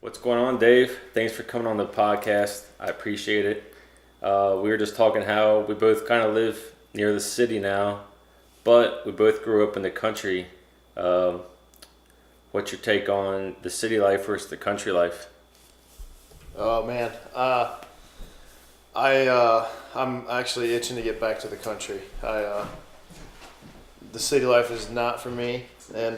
What's going on, Dave? Thanks for coming on the podcast. I appreciate it. We were just talking how we both kind of live near the city now, but we both grew up in the country. Um, what's your take on the city life versus the country life? Oh man, I'm actually itching to get back to the country. The city life is not for me, and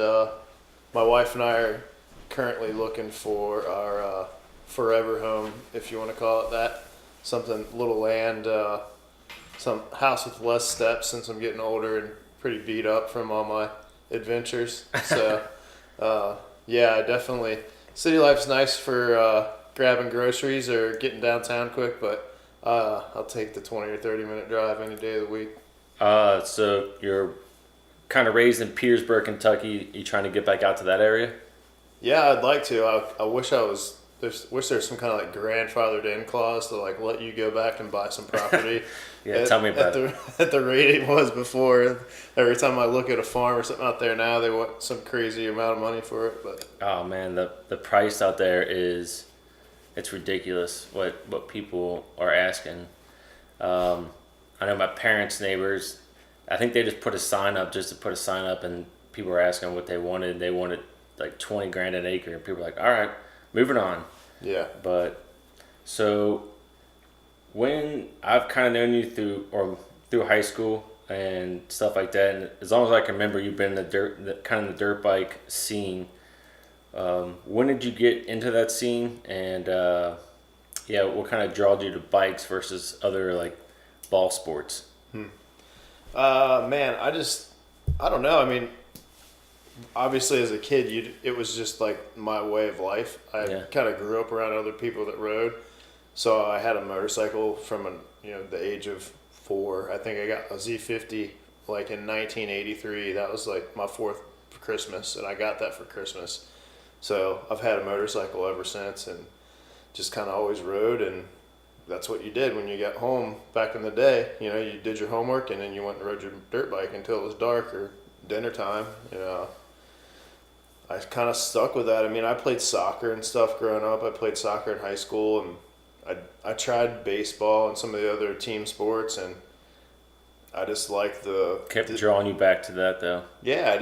my wife and I are currently looking for our forever home, if you want to call it that. Something, little land, some house with less steps since I'm getting older and pretty beat up from all my adventures. So, yeah, definitely. City life's nice for grabbing groceries or getting downtown quick, but I'll take the 20 or 30-minute drive any day of the week. So you're kind of raised in Petersburg, Kentucky. You trying to get back out to that area? Yeah, I'd like to. I wish I was. Wish there's some kind of like grandfathered in clause to like let you go back and buy some property. Yeah, tell me about it. At the rate it was before. Every time I look at a farm or something out there now, they want some crazy amount of money for it. But Oh man, the price out there is it's ridiculous what people are asking. I know my parents' neighbors. I think they just put a sign up just to put a sign up, and people were asking what they wanted. They wanted like 20 grand an acre. People were like, all right, moving on. yeah, But so when I've kind of known you through high school and stuff like that, and as long as I can remember, you've been in kind of the dirt bike scene. When did you get into that scene, and yeah, what kind of drawed you to bikes versus other like ball sports? man, I don't know. I mean, obviously as a kid, it was just like my way of life. I Yeah. kind of grew up around other people that rode, so I had a motorcycle from the age of 4. I think I got a Z50 like in 1983. That was like my fourth Christmas, and I got that for Christmas. So I've had a motorcycle ever since, and just kind of always rode, and that's what you did when you got home back in the day. You did your homework, and then you went and rode your dirt bike until it was dark or dinner time. I kind of stuck with that. I mean, I played soccer and stuff growing up. I played soccer in high school, and I tried baseball and some of the other team sports, and I just like Kept drawing you back to that though. yeah,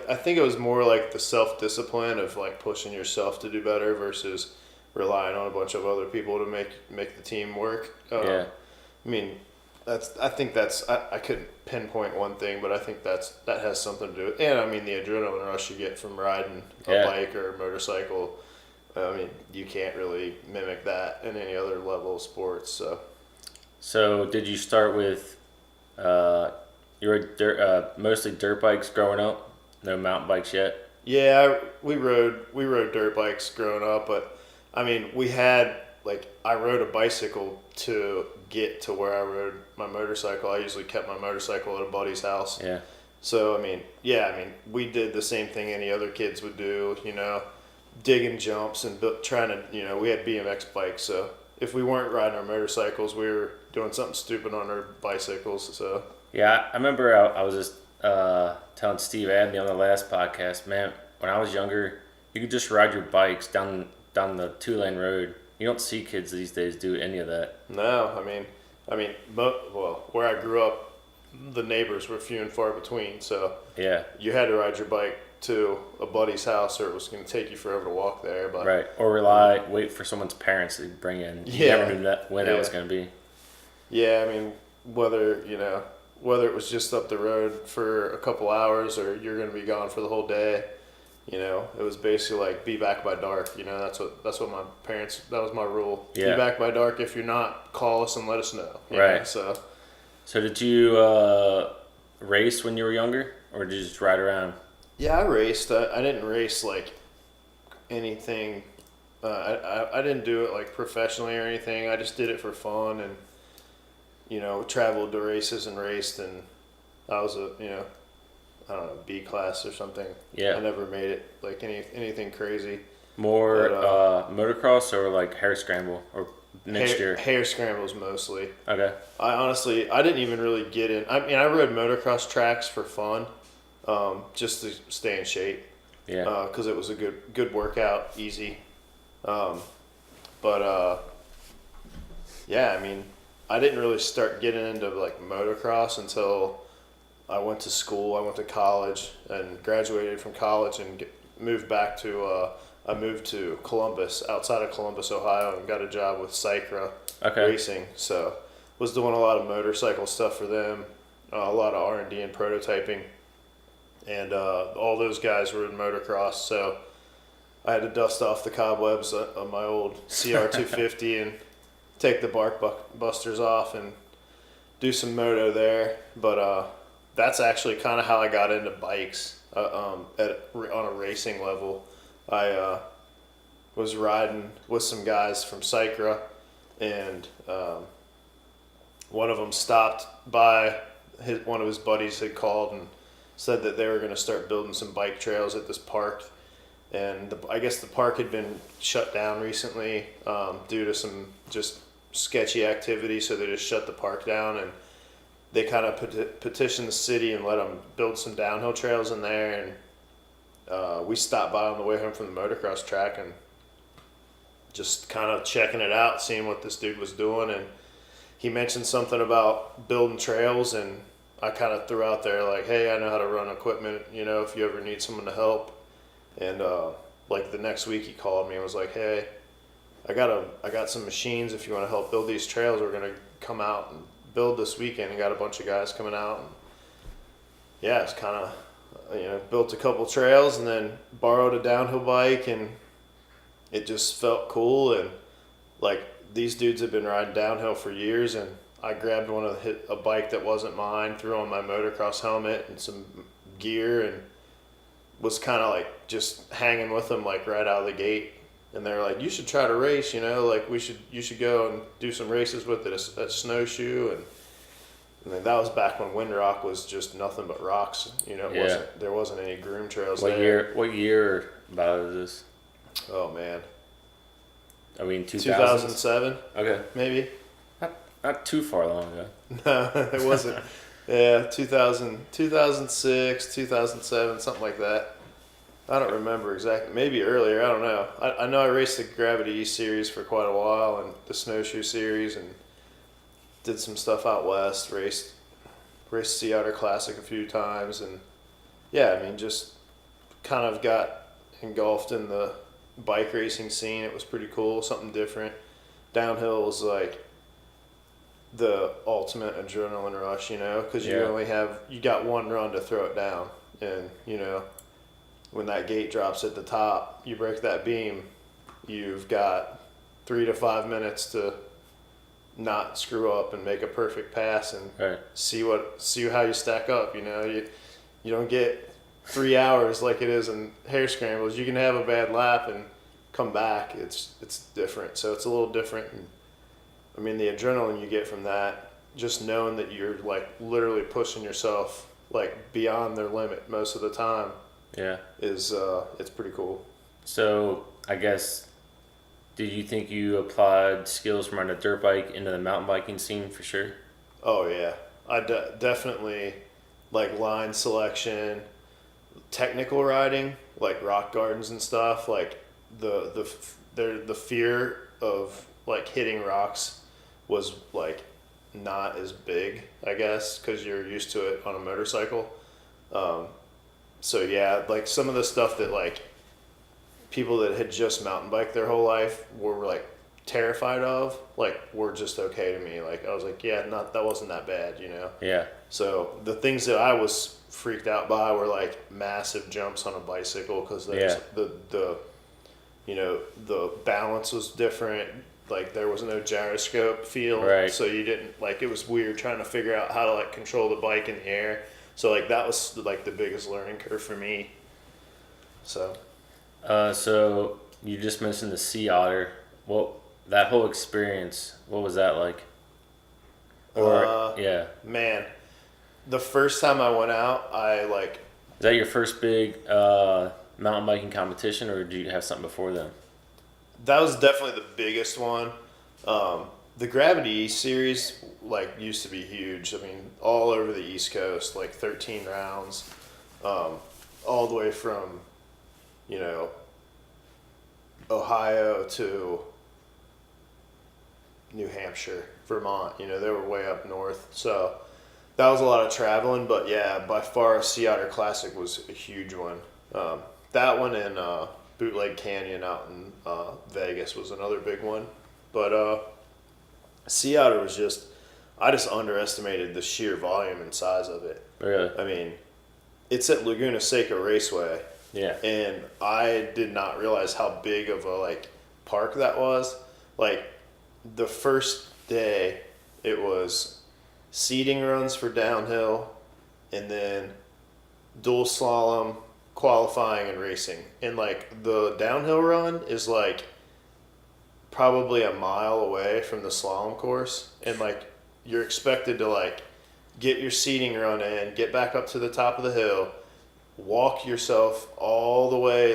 I think it was more like the self-discipline of like pushing yourself to do better versus relying on a bunch of other people to make the team work. Yeah. I mean, I think that's I couldn't pinpoint one thing, but I think that has something to do with, and I mean the adrenaline rush you get from riding a Yeah. bike or a motorcycle. I mean, you can't really mimic that in any other level of sports. So did you start with you were mostly dirt bikes growing up? No mountain bikes yet? Yeah, we rode dirt bikes growing up, but I mean, I rode a bicycle to get to where I rode my motorcycle. I usually kept my motorcycle at a buddy's house. Yeah. So, we did the same thing any other kids would do, digging jumps and trying to, we had BMX bikes. So if we weren't riding our motorcycles, we were doing something stupid on our bicycles. So, Yeah, I remember I was just telling Steve Abney on the last podcast, man, when I was younger, you could just ride your bikes down the 2-lane road. You don't see kids these days do any of that. no, where I grew up, the neighbors were few and far between. So, Yeah, you had to ride your bike to a buddy's house, or it was going to take you forever to walk there. But right. Or wait for someone's parents to bring in. You Yeah. never knew when that was Yeah. going to be. yeah, I mean, whether it was just up the road for a couple hours or you're going to be gone for the whole day, it was basically like be back by dark. That's what my parents. That was my rule. Yeah. Be back by dark. If you're not, call us and let us know. Right. So So did you race when you were younger, or did you just ride around? yeah, I raced. I didn't race like anything. I didn't do it like professionally or anything. I just did it for fun and traveled to races and raced, and I was I don't know, B class or something. Yeah. I never made it like anything crazy. More But, motocross or like hare scramble or mixture? Hair scrambles mostly. Okay. I didn't even really get in. I mean, I rode motocross tracks for fun, just to stay in shape. Yeah. Because it was a good workout, easy. But yeah, I mean, I didn't really start getting into like motocross until I went to school. I went to college and graduated from college and moved back to. I moved to Columbus, outside of Columbus, Ohio, and got a job with Cycra Okay. Racing. So was doing a lot of motorcycle stuff for them, a lot of R&D and prototyping, and all those guys were in motocross. So I had to dust off the cobwebs of my old CR250 and take the busters off and do some moto there. But that's actually kind of how I got into bikes on a racing level. I was riding with some guys from Cycra, and one of them stopped by. One of his buddies had called and said that they were going to start building some bike trails at this park, and I guess the park had been shut down recently due to some just sketchy activity, so they just shut the park down, and they kind of petitioned the city and let them build some downhill trails in there. And we stopped by on the way home from the motocross track and just kind of checking it out, seeing what this dude was doing. And he mentioned something about building trails, and I kind of threw out there like, hey, I know how to run equipment, if you ever need someone to help. And like the next week he called me and was like, hey, I got some machines. If you want to help build these trails, we're going to come out and build this weekend. And got a bunch of guys coming out. And yeah, it's kind of, built a couple trails and then borrowed a downhill bike, and it just felt cool. And like, these dudes have been riding downhill for years, and I grabbed a bike that wasn't mine, threw on my motocross helmet and some gear, and was kind of like just hanging with them like right out of the gate. And they're like, you should try to race, like you should go and do some races with it at Snowshoe. And then that was back when Windrock was just nothing but rocks. There wasn't any groom trails there. What year about is this? Oh man, I mean, 2007. Okay. Maybe. Not too far along ago. No, it wasn't. Yeah, 2006, 2007, something like that. I don't remember exactly. Maybe earlier. I don't know. I know I raced the Gravity East series for quite a while, and the Snowshoe series, and did some stuff out west. Raced Sea Otter Classic a few times, and yeah, I mean, just kind of got engulfed in the bike racing scene. It was pretty cool, something different. Downhill was like the ultimate adrenaline rush, because you got one run to throw it down, and when that gate drops at the top, you break that beam, you've got 3 to 5 minutes to not screw up and make a perfect pass and Right. see how you stack up. You don't get 3 hours like it is in hare scrambles. You can have a bad lap and come back. It's different. So it's a little different. And, I mean, the adrenaline you get from that, just knowing that you're like literally pushing yourself like beyond their limit most of the time. Yeah. Is it's pretty cool. So I guess, did you think you applied skills from riding a dirt bike into the mountain biking scene for sure? Oh yeah, I definitely like line selection, technical riding, like rock gardens and stuff. Like the fear of like hitting rocks was like not as big, I guess, because you're used to it on a motorcycle. So yeah, like some of the stuff that like people that had just mountain biked their whole life were like terrified of, like were just okay to me. Like I was like, yeah, that wasn't that bad, Yeah. So the things that I was freaked out by were like massive jumps on a bicycle, because the balance was different. Like there was no gyroscope feel, Right. so you didn't like, it was weird trying to figure out how to like control the bike in the air. So like that was like the biggest learning curve for me. So So you just mentioned the Sea Otter. Well, that whole experience, what was that like? Yeah. man, the first time I went out, Is that your first big mountain biking competition, or did you have something before then? that was definitely the biggest one. The Gravity East series like used to be huge. I mean, all over the East Coast, like 13 rounds, all the way from, Ohio to New Hampshire, Vermont. You know, they were way up north. So that was a lot of traveling. But yeah, by far, Sea Otter Classic was a huge one. That one and Bootleg Canyon out in Vegas was another big one. But Sea Otter was I just underestimated the sheer volume and size of it. Really? I mean, it's at Laguna Seca Raceway. Yeah. And I did not realize how big of a park that was. Like the first day, it was seeding runs for downhill, and then dual slalom, qualifying, and racing. And the downhill run is probably a mile away from the slalom course, and you're expected to get your seating run in, get back up to the top of the hill, walk yourself all the way.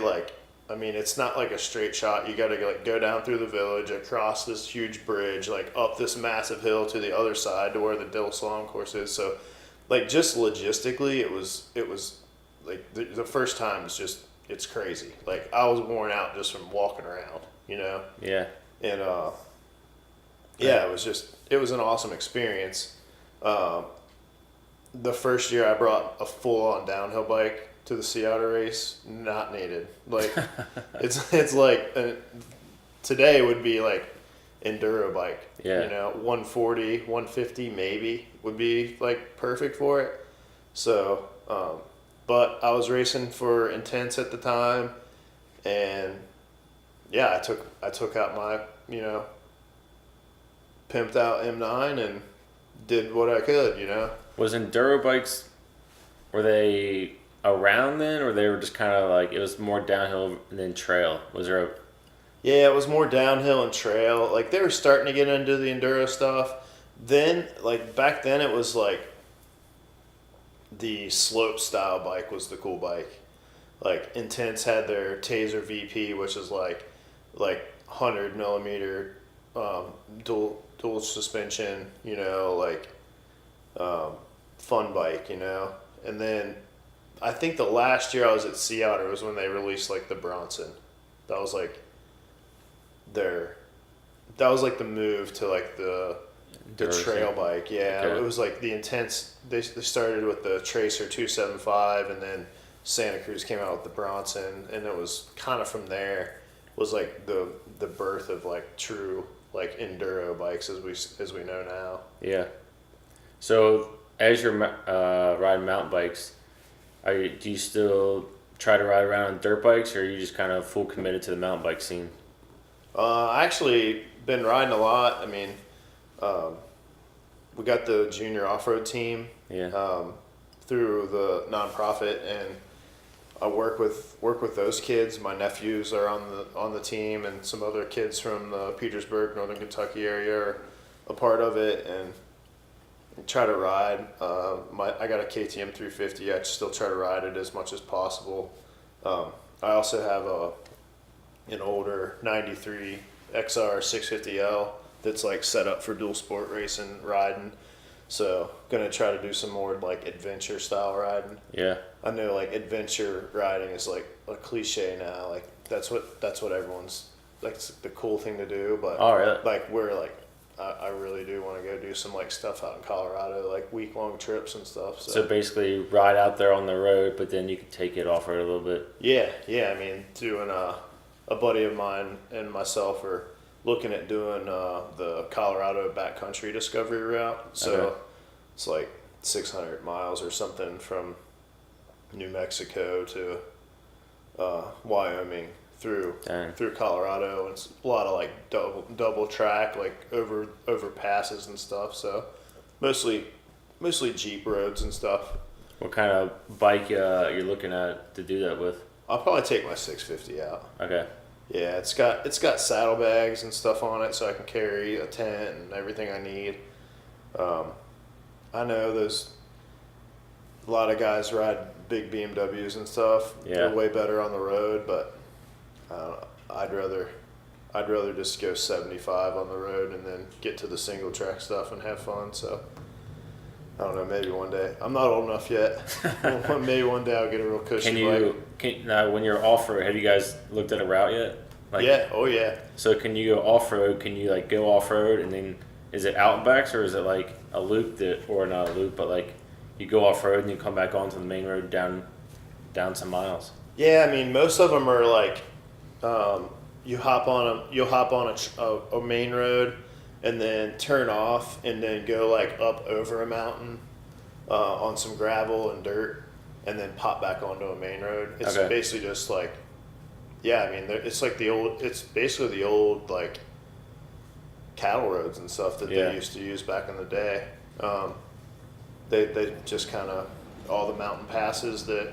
I mean, it's not like a straight shot. You got to go down through the village, across this huge bridge, up this massive hill to the other side to where the Dill Slalom course is. So, just logistically, it was the first time it's crazy. I was worn out just from walking around, you know? Yeah. And yeah, it was an awesome experience. The first year I brought a full-on downhill bike to the Sea Otter race, not needed. It's today would be enduro bike. Yeah. You know, 140, 150 maybe would be perfect for it. So, but I was racing for Intense at the time, and yeah, I took out my, pimped out M9 and did what I could, Was enduro bikes, were they around then, or they were just kind of it was more downhill than trail? Was there a... Yeah, it was more downhill and trail. They were starting to get into the enduro stuff. Then, back then it was the slope style bike was the cool bike. Intense had their Taser VP, which is 100 millimeter dual suspension, fun bike, and then I think the last year I was at Sea Otter was when they released the Bronson. That was the move to the trail bike. Yeah, okay. It was the Intense. They started with the Tracer 275, and then Santa Cruz came out with the Bronson, and it was kind of from there was the birth of true enduro bikes as we know now. Yeah. So as you're riding mountain bikes, do you still try to ride around on dirt bikes, or are you just kind of full committed to the mountain bike scene? I actually been riding a lot. I mean, we got the junior off-road team through the nonprofit, and I work with those kids. My nephews are on the team, and some other kids from the Petersburg, Northern Kentucky area are a part of it, and try to ride. I got a KTM 350. I still try to ride it as much as possible. I also have an older 93 XR 650L that's set up for dual sport racing riding. So gonna try to do some more adventure style riding. Yeah. I know adventure riding is a cliche now. That's what everyone's it's the cool thing to do. But oh, really? we're I really do want to go do some stuff out in Colorado, week-long trips and stuff. So basically ride out there on the road, but then you can take it off road a little bit. Yeah. I mean, doing a buddy of mine and myself are looking at doing the Colorado backcountry discovery route. So it's 600 miles or something from New Mexico to Wyoming through Colorado. It's a lot of double track, over passes and stuff. So mostly Jeep roads and stuff. What kind of bike you're looking at to do that with? I'll probably take my 650 out. Okay. Yeah, it's got saddlebags and stuff on it, so I can carry a tent and everything I need. I know there's a lot of guys ride big BMWs and stuff. Yeah. They're way better on the road, but I'd rather just go 75 on the road and then get to the single track stuff and have fun. So I don't know, maybe one day. I'm not old enough yet. Maybe one day I'll get a real cushy bike. When you're off road, have you guys looked at a route yet? Like, Yeah. Oh yeah. so can you go off road? Can you like go off road and then is it out and backs or is it like a loop that, or not a loop, but like you go off road and you come back onto the main road down some miles? Yeah. I mean, most of them are like, you'll hop on a main road, and then turn off, and then go like up over a mountain, on some gravel and dirt, and then pop back onto a main road. It's Okay. basically just like, yeah. I mean, it's like it's basically the old like cattle roads and stuff that Yeah. they used to use back in the day. They just kind of all the mountain passes that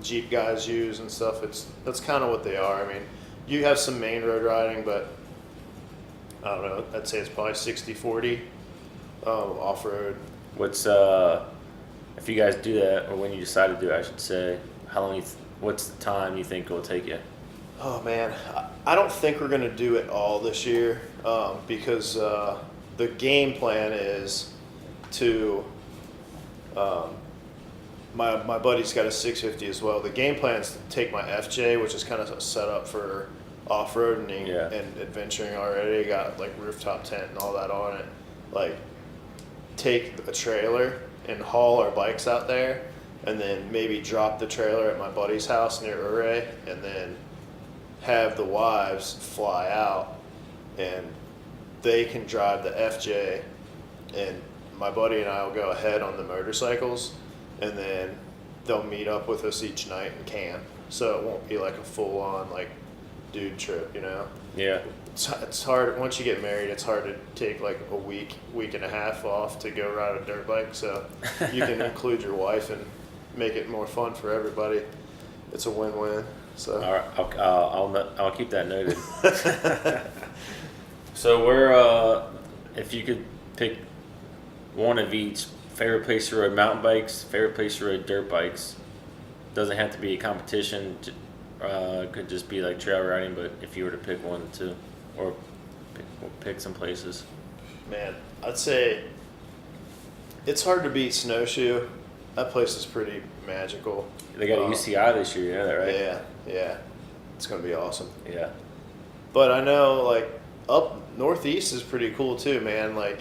Jeep guys use and stuff. That's kind of what they are. I mean, you have some main road riding, but I don't know. I'd say it's probably 60-40 off road. What's if you guys do that, or when you decide to do it, I should say, how long what's the time you think it will take you? Oh man, I don't think we're gonna do it all this year, because the game plan is to. My buddy's got a 650 as well. The game plan is to take my FJ, which is kind of set up for off-roading Yeah. and adventuring already. Got like rooftop tent and all that on it. Like, take a trailer and haul our bikes out there, and then maybe drop the trailer at my buddy's house near Uray, and then have the wives fly out, and they can drive the FJ, and my buddy and I will go ahead on the motorcycles, and then they'll meet up with us each night and camp. So it won't be like a full-on like dude trip, you know. Yeah. It's hard once you get married. It's hard to take like a week and a half off to go ride a dirt bike. So you can include your wife and make it more fun for everybody. It's a win-win. So All right, I'll keep that noted. So where if you could pick one of each, favorite place to ride mountain bikes, favorite place to ride dirt bikes, doesn't have to be a competition. Could just be like trail riding, but if you were to pick one or two, or pick some places. man, I'd say it's hard to beat Snowshoe. That place is pretty magical. They got a UCI this year, you know that, right? Yeah, yeah. It's gonna be awesome. Yeah. But I know like up northeast is pretty cool too, man. Like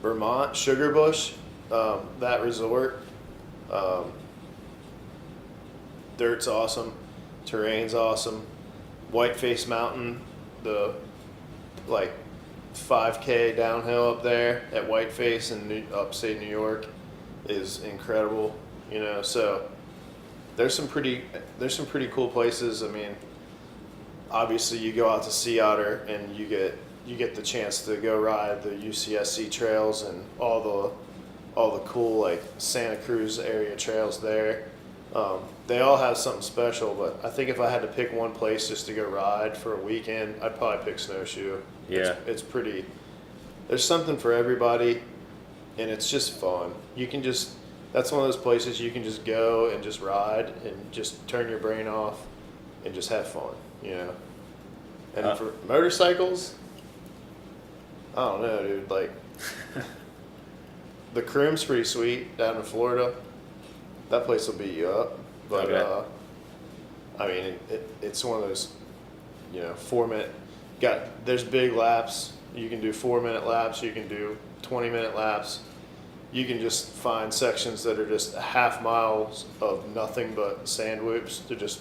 Vermont, Sugarbush, that resort. Dirt's awesome. Terrain's awesome. Whiteface Mountain, the like 5K downhill up there at Whiteface in upstate New York is incredible. You know, so there's some pretty cool places. I mean, obviously you go out to Sea Otter and you get the chance to go ride the UCSC trails and all the cool like Santa Cruz area trails there. They all have something special, but I think if I had to pick one place just to go ride for a weekend, I'd probably pick Snowshoe. Yeah. It's pretty. There's something for everybody, and it's just fun. That's one of those places you can just go and just ride and just turn your brain off and just have fun, you know. And for motorcycles, I don't know, dude. Like, the Croom's pretty sweet down in Florida. That place will beat you up, but Okay. I mean, it's one of those, you know, 4-minute. There's big laps. You can do 4-minute laps. You can do 20-minute laps. You can just find sections that are just half miles of nothing but sand whoops to just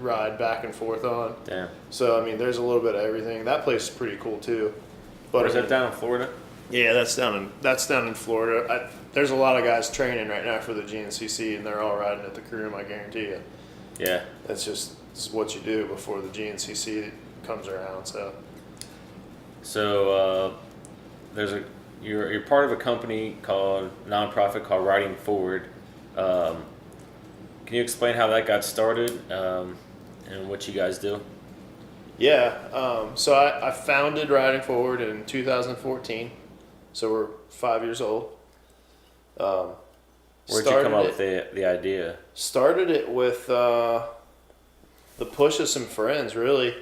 ride back and forth on. Damn. So I mean, there's a little bit of everything. That place is pretty cool too. But Or is that down in Florida? yeah, that's down in Florida. There's a lot of guys training right now for the GNCC, and they're all riding at the Croom. I guarantee you. Yeah. It's what you do before the GNCC comes around. So you're part of a company nonprofit called Riding Forward. Can you explain how that got started and what you guys do? Yeah. So I founded Riding Forward in 2014. So we're 5 years old. Where'd you come up with the idea? Started it with the push of some friends, really.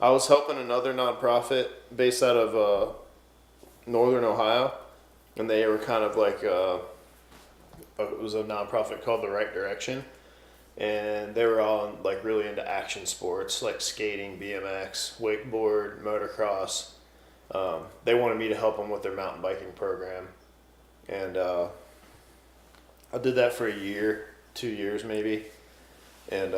I was helping another nonprofit based out of Northern Ohio, and they were kind of like it was a nonprofit called The Right Direction, and they were all like really into action sports like skating, BMX, wakeboard, motocross. They wanted me to help them with their mountain biking program, and I did that for a year, 2 years maybe, and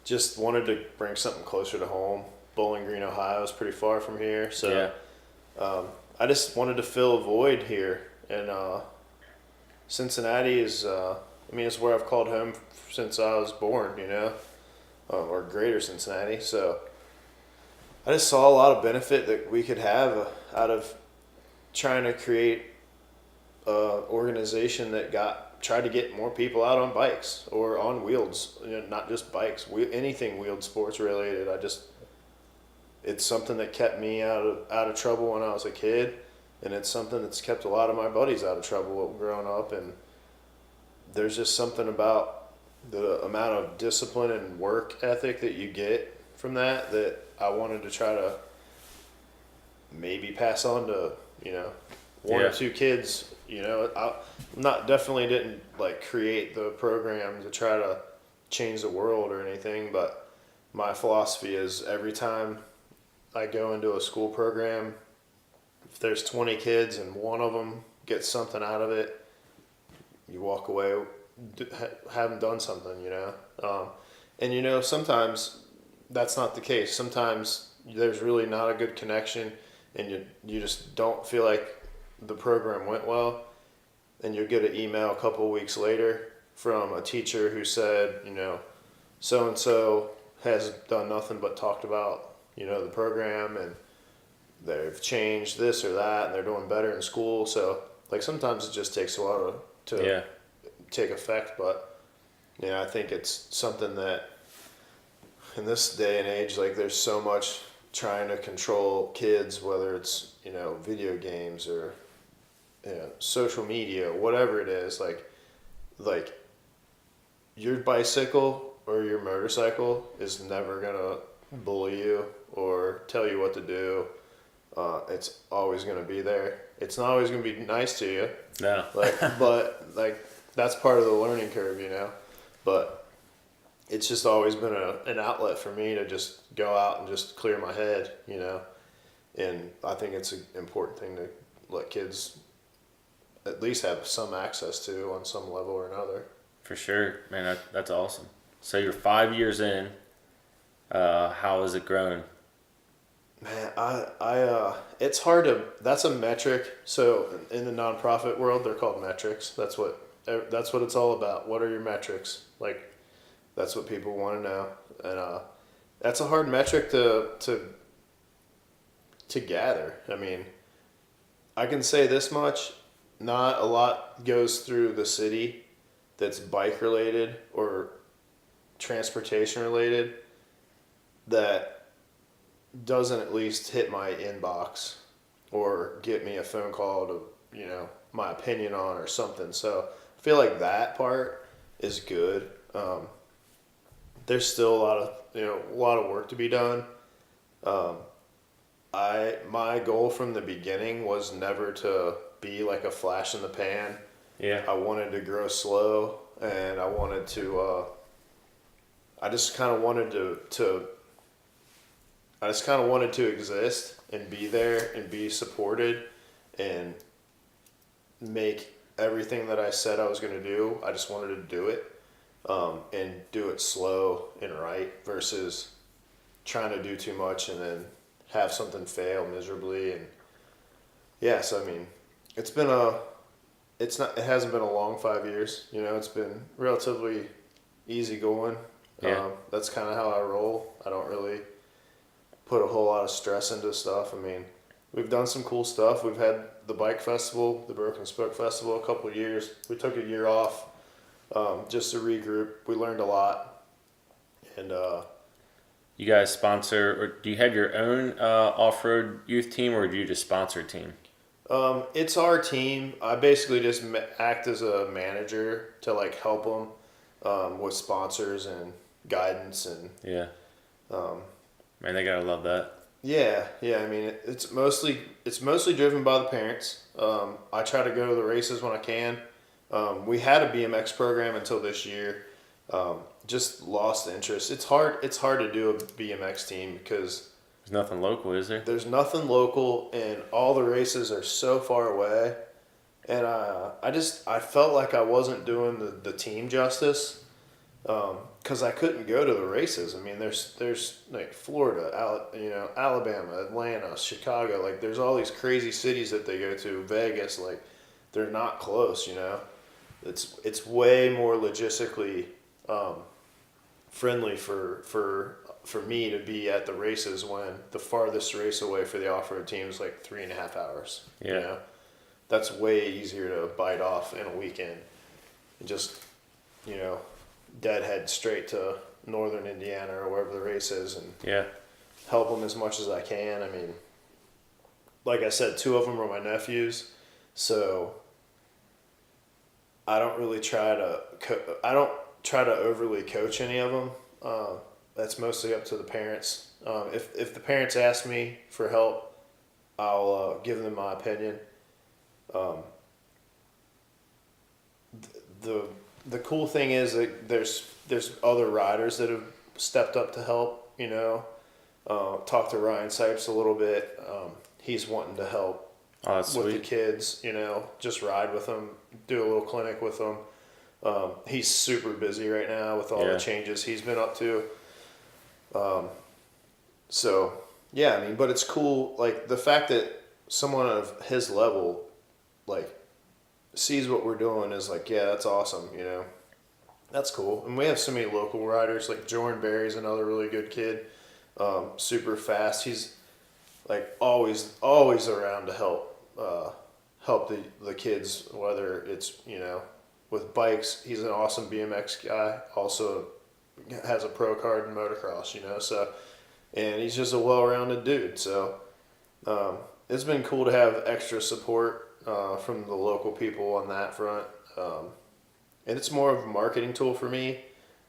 just wanted to bring something closer to home. Bowling Green, Ohio is pretty far from here, so I just wanted to fill a void here, and Cincinnati is, it's where I've called home since I was born, or greater Cincinnati. So I just saw a lot of benefit that we could have out of trying to create an organization that tried to get more people out on bikes or on wheels, not just bikes, anything wheeled sports related. It's something that kept me out of trouble when I was a kid, and it's something that's kept a lot of my buddies out of trouble growing up. And there's just something about the amount of discipline and work ethic that you get from that I wanted to try to maybe pass on to one or two kids. I definitely didn't like create the program to try to change the world or anything, but my philosophy is every time I go into a school program, if there's 20 kids and one of them gets something out of it, you walk away having done something, and sometimes that's not the case. Sometimes there's really not a good connection, and you just don't feel like the program went well, and you'll get an email a couple of weeks later from a teacher who said, so and so has done nothing but talked about the program, and they've changed this or that, and they're doing better in school. So like sometimes it just takes a while to take effect, but I think it's something that in this day and age, like there's so much trying to control kids, whether it's video games or social media, whatever it is, like your bicycle or your motorcycle is never gonna bully you or tell you what to do. It's always gonna be there. It's not always gonna be nice to you. No. but that's part of the learning curve, But it's just always been an outlet for me to just go out and just clear my head, And I think it's an important thing to let kids at least have some access to on some level or another. For sure, man. That's awesome. So you're 5 years in. How has it grown? Man, it's hard to. That's a metric. So in the nonprofit world, they're called metrics. That's what it's all about. What are your metrics? Like, that's what people want to know, and that's a hard metric to gather. I mean, I can say this much: not a lot goes through the city that's bike related or transportation related that doesn't at least hit my inbox or get me a phone call to, my opinion on or something. So I feel like that part is good. There's still a lot of work to be done. My goal from the beginning was never to be like a flash in the pan. Yeah. I wanted to grow slow, and I wanted to, I just kind of wanted to exist and be there and be supported and make everything that I said I was going to do. I just wanted to do it, and do it slow and right versus trying to do too much and then have something fail miserably. And so, it hasn't been a long 5 years, it's been relatively easy going. Yeah. That's kind of how I roll. I don't really put a whole lot of stress into stuff. We've done some cool stuff. We've had the bike festival, the Broken Spoke Festival, a couple of years. We took a year off, just to regroup. We learned a lot. And you guys sponsor, or do you have your own off-road youth team, or do you just sponsor a team? It's our team. I basically just act as a manager to help them with sponsors and guidance and man, they gotta love that. It's mostly driven by the parents. I try to go to the races when I can, We had a BMX program until this year. Just lost interest. It's hard. It's hard to do a BMX team because There's nothing local, is there? there's nothing local, and all the races are so far away. And I felt like I wasn't doing the team justice because I couldn't go to the races. I mean, there's like Florida, Alabama, Atlanta, Chicago. Like there's all these crazy cities that they go to. Vegas, like they're not close. It's way more logistically friendly for me to be at the races when the farthest race away for the off-road team is like 3.5 hours. Yeah. That's way easier to bite off in a weekend and just, deadhead straight to northern Indiana or wherever the race is and Yeah. help them as much as I can. I mean, like I said, 2 of them are my nephews, so I don't really try to overly coach any of them. That's mostly up to the parents. If the parents ask me for help, I'll give them my opinion. The cool thing is that there's other riders that have stepped up to help. Talked to Ryan Sipes a little bit. He's wanting to help Oh, that's with the sweet. kids. Just ride with them, do a little clinic with them. He's super busy right now with all Yeah. the changes he's been up to. So yeah, I mean, but it's cool. Like the fact that someone of his level, like, sees what we're doing is like, yeah, that's awesome. That's cool. And we have so many local riders. Like Jordan Berry's another really good kid. Super fast. He's like always around to help the kids, whether it's with bikes. He's an awesome BMX guy. Also has a pro card in motocross. So, and he's just a well-rounded dude. So it's been cool to have extra support from the local people on that front. And it's more of a marketing tool for me,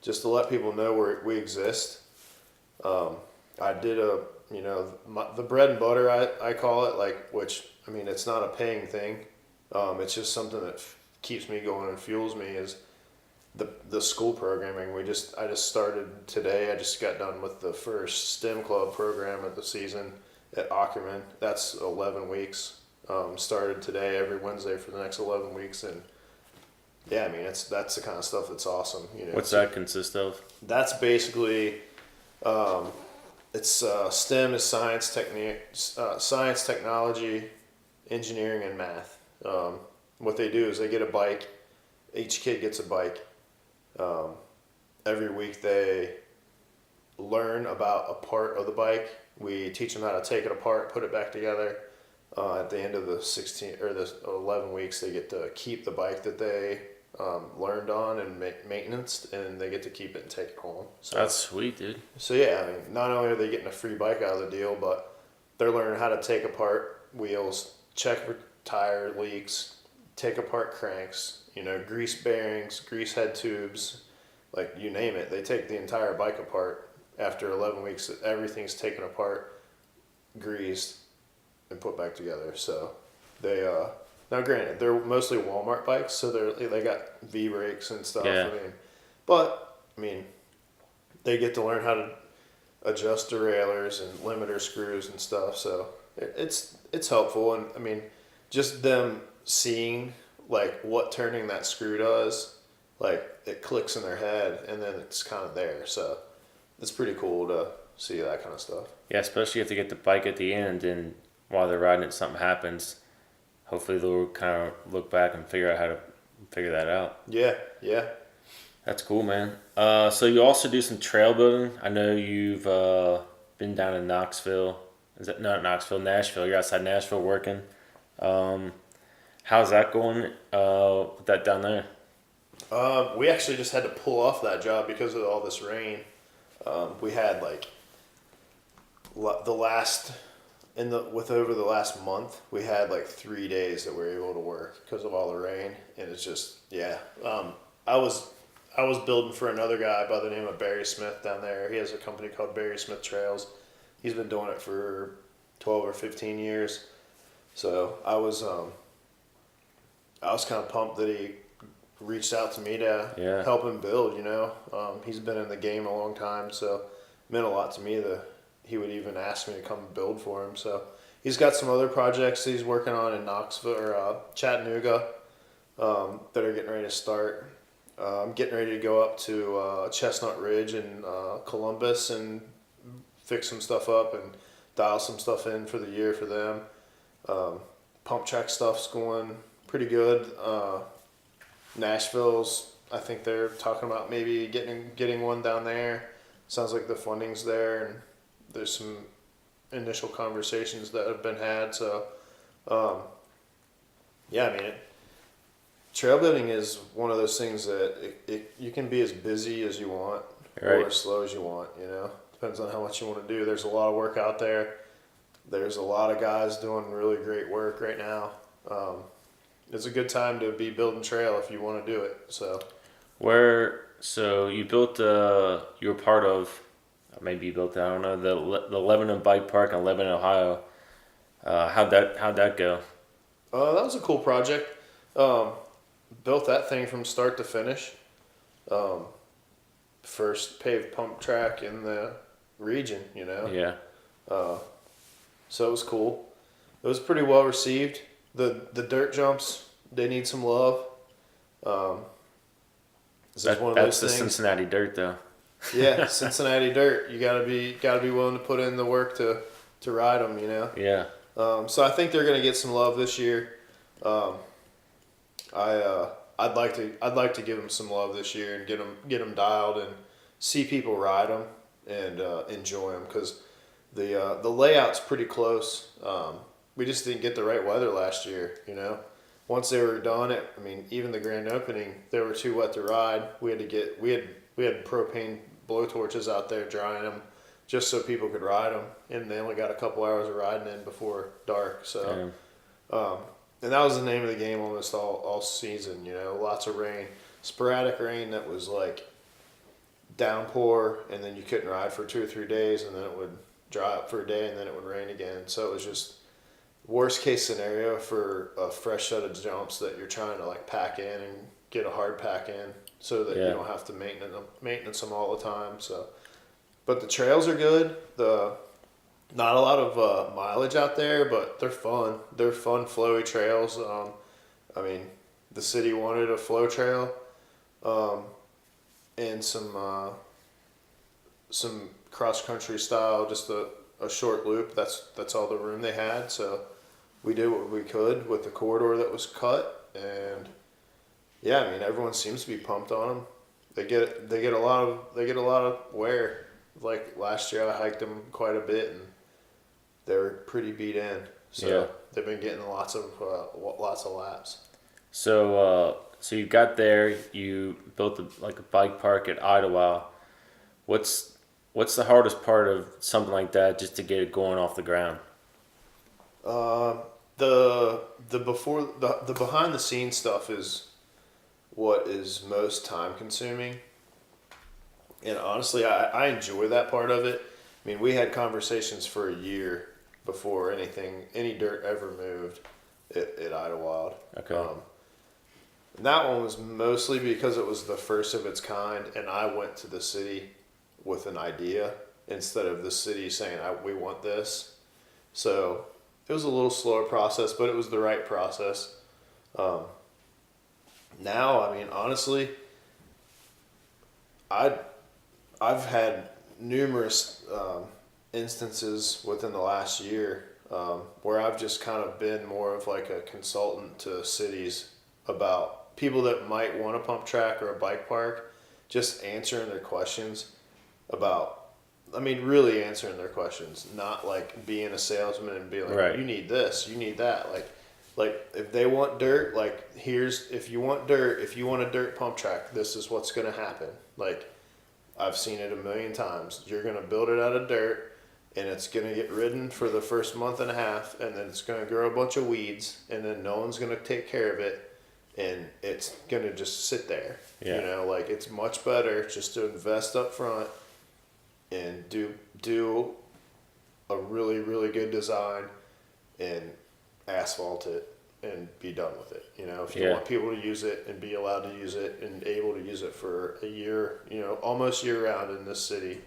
just to let people know we exist. I did the bread and butter, I call it, like, which, I mean, it's not a paying thing. It's just something that keeps me going and fuels me is the school programming. I just started today. I just got done with the first STEM club program of the season at Ackerman. That's 11 weeks. Started today, every Wednesday for the next 11 weeks. And yeah, I mean, that's the kind of stuff that's awesome. What's that consist of? That's basically, it's STEM is science, technology, engineering, and math. What they do is they get a bike. Each kid gets a bike. Every week they learn about a part of the bike. We teach them how to take it apart, put it back together. At the end of the 16 or the 11 weeks, they get to keep the bike that they learned on and maintenance, and they get to keep it and take it home. So That's sweet, dude. So yeah, I mean, not only are they getting a free bike out of the deal, but they're learning how to take apart wheels, check for tire leaks, take apart cranks, grease bearings, grease head tubes, like you name it. They take the entire bike apart after 11 weeks. Everything's taken apart, greased, and put back together. So they now granted they're mostly Walmart bikes, so they got V brakes and stuff. Yeah. I mean, they get to learn how to adjust derailleurs and limiter screws and stuff. So it's helpful, and I mean, just them seeing like what turning that screw does, like it clicks in their head, and then it's kind of there. So it's pretty cool to see that kind of stuff. Yeah, especially if they get the bike at the end and while they're riding it, something happens. Hopefully they'll kind of look back and figure out how to figure that out. Yeah. That's cool, man. So you also do some trail building. I know you've been down in Knoxville. Is that not Knoxville? Nashville. You're outside Nashville working. How's that going with that down there? We actually just had to pull off that job because of all this rain. We had like over the last month, we had like 3 days that we were able to work because of all the rain, and it's just I was building for another guy by the name of Barry Smith down there. He has a company called Barry Smith Trails. He's been doing it for 12 or 15 years. So I was kind of pumped that he reached out to me to Yeah. help him build. He's been in the game a long time, so it meant a lot to me that he would even ask me to come build for him. So he's got some other projects that he's working on in Knoxville or Chattanooga that are getting ready to start. I'm getting ready to go up to Chestnut Ridge in Columbus and fix some stuff up and dial some stuff in for the year for them. Pump track stuff's going pretty good. Nashville's, I think they're talking about maybe getting one down there. Sounds like the funding's there, and there's some initial conversations that have been had. So, yeah, I mean, trail building is one of those things that you can be as busy as you want or as slow as you want. Depends on how much you want to do. There's a lot of work out there. There's a lot of guys doing really great work right now. It's a good time to be building trail if you want to do it. So you built you were part of, maybe you built, I don't know, the Lebanon Bike Park in Lebanon, Ohio. How'd that go? That was a cool project. Built that thing from start to finish. First paved pump track in the region, Yeah. So it was cool. It was pretty well received. The dirt jumps, they need some love. That's the Cincinnati dirt, though. Yeah, Cincinnati dirt. You gotta be willing to put in the work to ride them. Yeah. So I think they're gonna get some love this year. I'd like to give them some love this year and get them dialed and see people ride them and enjoy them because the layout's pretty close. We just didn't get the right weather last year. Once they were done, even the grand opening, they were too wet to ride. We had propane blowtorches out there drying them just so people could ride them, and they only got a couple hours of riding in before dark. So, and that was the name of the game almost all season. Lots of rain, sporadic rain that was like downpour, and then you couldn't ride for 2 or 3 days, and then it would dry up for a day, and then it would rain again. So it was just worst case scenario for a fresh set of jumps that you're trying to like pack in and get a hard pack in so that you don't have to maintenance them all the time. So, but the trails are good. Not a lot of mileage out there, but they're fun. They're fun, flowy trails. The city wanted a flow trail, and some cross country style, just a short loop. That's all the room they had. So we did what we could with the corridor that was cut, and yeah, everyone seems to be pumped on them. They get a lot of wear. Like last year, I hiked them quite a bit, and they were pretty beat in. So they've been getting lots of laps. So you got there. You built a bike park at Idlewild. What's the hardest part of something like that, just to get it going off the ground? The behind the scenes stuff is what is most time consuming. And honestly, I enjoy that part of it. We had conversations for a year before any dirt ever moved at Idlewild. Okay. And that one was mostly because it was the first of its kind, and I went to the city with an idea instead of the city saying, we want this. So it was a little slower process, but it was the right process. Now, honestly, I've had numerous instances within the last year where I've just kind of been more of like a consultant to cities about people that might want a pump track or a bike park, just answering their questions about, really answering their questions, not like being a salesman and being like, you need this, you need that. Like if they want dirt, if you want a dirt pump track, this is what's going to happen. Like, I've seen it a million times. You're going to build it out of dirt, and it's going to get ridden for the first month and a half, and then it's going to grow a bunch of weeds, and then no one's going to take care of it, and it's going to just sit there. Yeah. It's much better just to invest up front and do a really, really good design and asphalt it. and be done with it. You know, if you Yeah. want people to use it and be allowed to use it and able to use it for a year, you know, almost year round in this city,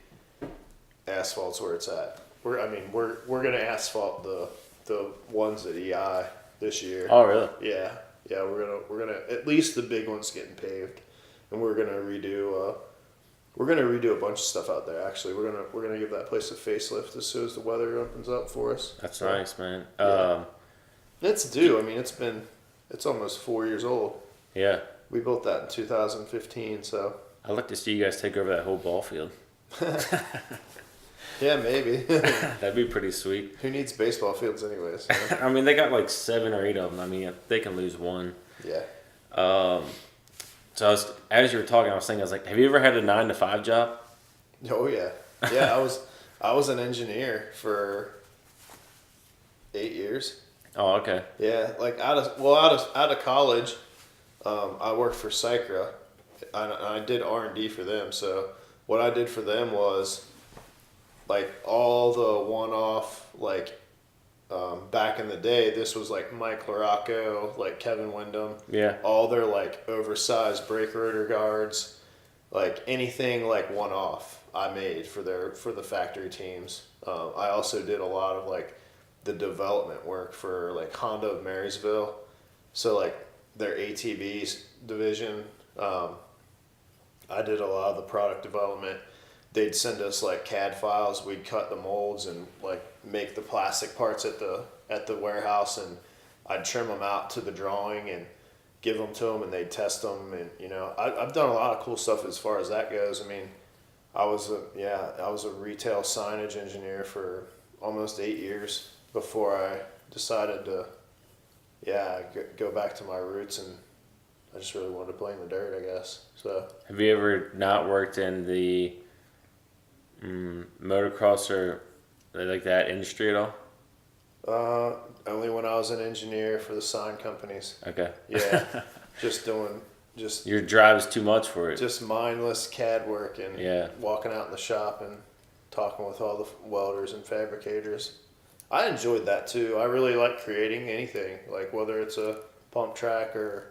asphalt's where it's at. We're gonna asphalt the ones at EI this year. Oh, really? Yeah, yeah, we're gonna at least the big ones getting paved, and we're gonna redo a bunch of stuff out there. Actually, we're gonna give that place a facelift as soon as the weather opens up for us. That's So, nice, man. Yeah. It's due. I mean, it's almost 4 years old. Yeah. We built that in 2015. So I'd like to see you guys take over that whole ball field. yeah, maybe. That'd be pretty sweet. Who needs baseball fields anyways? You know? I mean, they got like 7 or 8 of them. I mean, they can lose one. Yeah. So as you were talking, I was thinking, I was like, have you ever had a 9 to 5 job? Oh yeah. Yeah, I was an engineer for 8 years. Oh, okay. Yeah, like out of college, I worked for Sycra. I did R&D for them. So what I did for them was like all the one-off, like back in the day, this was like Mike Larocco, like Kevin Windham. Yeah. All their like oversized brake rotor guards, like anything like one-off I made for the factory teams. I also did a lot of like the development work for like Honda of Marysville. So like their ATVs division, I did a lot of the product development. They'd send us like CAD files. We'd cut the molds and like make the plastic parts at the warehouse, and I'd trim them out to the drawing and give them to them, and they'd test them. And you know, I've done a lot of cool stuff as far as that goes. I mean, I was a retail signage engineer for almost 8 years before I decided to go back to my roots, and I just really wanted to play in the dirt, I guess. So Have you ever not worked in the motocross or like that industry at all? only when I was an engineer for the sign companies. Okay. Yeah, just Your drive is too much for it. just mindless CAD work and Yeah. walking out in the shop and talking with all the welders and fabricators. I enjoyed that too. I really like creating anything, like whether it's a pump track or